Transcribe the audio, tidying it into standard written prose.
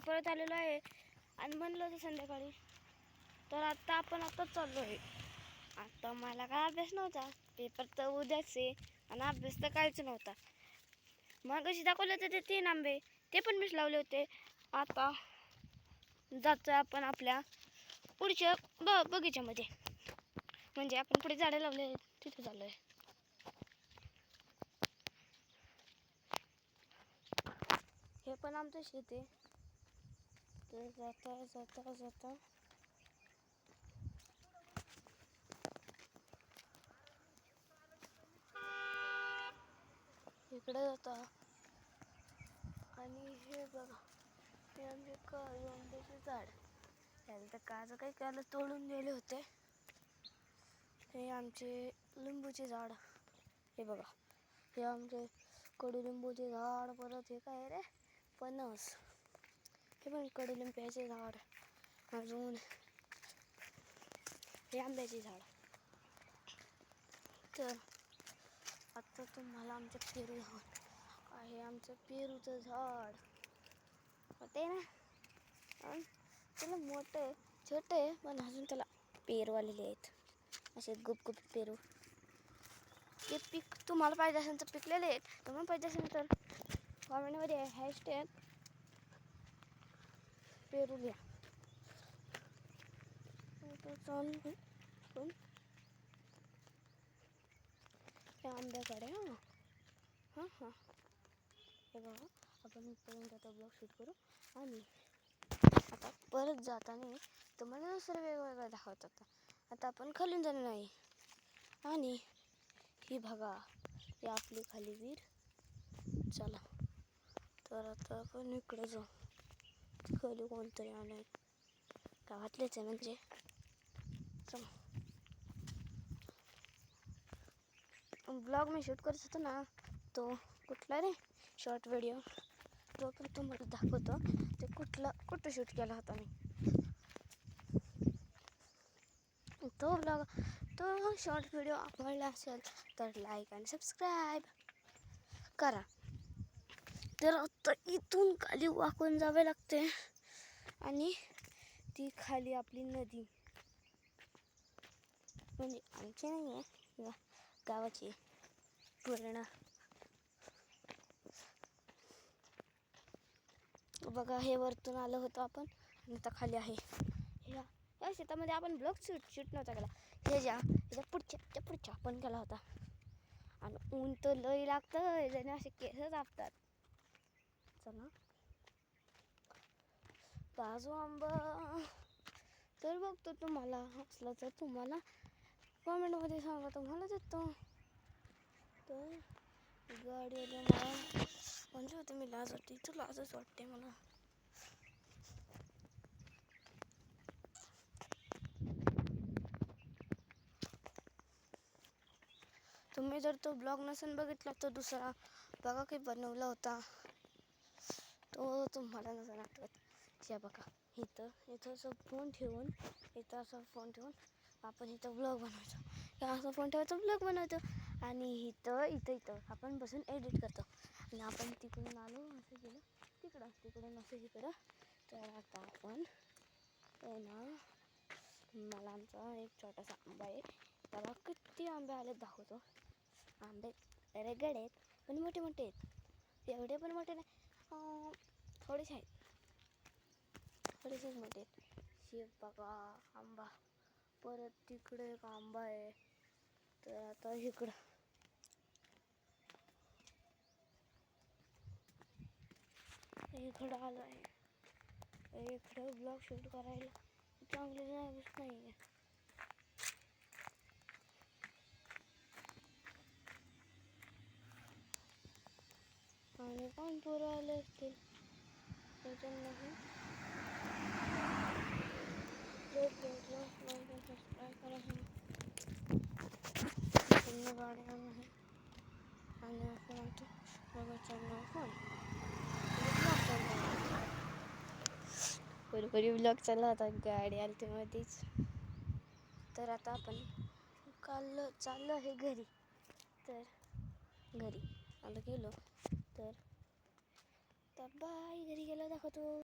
परत आलेलो आहे आणि म्हणलं होतं संध्याकाळी. तर आता आपण आताच चाललो आहे. आता मला काय अभ्यास नव्हता, पेपर तर उद्याच आहे आणि अभ्यास तर काहीच नव्हता. मग कशी दाखवले होते ते 3 आंबे, ते पण मीच लावले होते. आता जातो आपण आपल्या पुढच्या बगीच्यामध्ये, म्हणजे आपण पुढे झाडं लावले आहेत तिथे चाललो आहे. हे पण आमचं शेत आहे. तर जाता जाता जाता इकडे जाता आणि हे बघा, हे आमचे काजू आंब्याचे झाड. त्याला तर काजू काही काल तोडून गेले होते. हे आमचे लिंबूचे झाड, हे बघा, हे आमचे कडुलिंबूचे झाड. परत हे काय रे, फणस. हे पण कडुलिंबाचे झाड. अजून हे आंब्याचे झाड. तर आता तुम्हाला आमचं पेरू झाड आहे, आमचं पेरूचं झाड होते ना. त्याला मोठं आहे, छोटं आहे, पण अजून त्याला पेरू आलेले आहेत, असे गुपगुप पेरू. ते पीक तुम्हाला पाहिजे असेल तर पिकलेले आहेत. तुम्हाला पाहिजे असेल तर कॉमेंटमध्ये हॅशटॅग पेरू लिहा. आंब्याकडे हां हां हे बघा, आपण इथपर्यंत आता ब्लॉग शूट करू आणि आता परत जाताना तुम्हाला दुसरं वेगवेगळं दाखवत होता. आता आपण खालून जाणार नाही. आणि ही बघा, ही आपली खाली विहीर. चला तर आता आपण इकडे जाऊ. खाली कोणतरी आलं आहे, गावातलेच आहे म्हणजे. चला, ब्लॉग मी शूट करत होतो ना, तो कुठला रे शॉर्ट व्हिडिओ, तो पण तुम्हाला दाखवतो. ते कुठं शूट केला होता मी तो ब्लॉग. तो शॉर्ट व्हिडिओ आवडला असेल तर लाईक आणि सबस्क्राईब करा. तर आता इथून खाली वाकून जावे लागते आणि ती खाली आपली नदी, म्हणजे आमची नाही आहे, गावाची पूर्ण. बघा, हे वरतून आलं होतं आपण, आता खाली आहे. या शेतामध्ये आपण ब्लॉग शूट नव्हता केला, ह्याच्या पुढच्या आपण केला होता. आणि ऊन तर लई लागतं, जणे असे केस आपतात. चला, काजू आंबा तर बघतो. तुम्हाला असलं तर तुम्हाला कॉमेंटमध्ये सांगा, तुम्हाला देतो. तर गाडीवाले मला म्हणजे होते, मी लाज वाटते, इथं लाजच वाटते मला. तुम्ही जर तो ब्लॉग नसेल बघितला तर दुसरा बघा, काही बनवला होता तो, तुम्हाला नसेल आठवत. हे बघा, इथं असं फोन ठेवून आपण इथं ब्लॉग बनवतो. असा फोन ठेवायचा, ब्लॉग बनवतो. आणि इथं आपण बसून एडिट करतो. आणि आपण तिकडून आलो, असं गेलं तिकडून असं इकडं. तर आता आपण ना, मला आमचा एक छोटासा आंबा आहे, त्याला किती आंबे आलेत दाखवतो. आंबे रेगड आहेत, पण मोठे मोठे आहेत. एवढे पण मोठे नाही, थोडेसे मोठे आहेत. हे बघा आंबा. परत तिकडे एक आंबा आहे. तर आता इकडं आलो आहे. इकडं ब्लॉग शूट करायला चांगले जागाच नाही आहे. आणि पण पोरं आले असतील त्याच्यामध्ये सबस्क्राईब करा. गाड्या आहे आणि आपण आमचं बघा चाललो फोन ब्लॉग चालला होता, गाडी आली ते मध्येच. तर आता आपण चाललो आहे घरी. तर घरी गेलो तर बाय, घरी गेलो दाखवतो.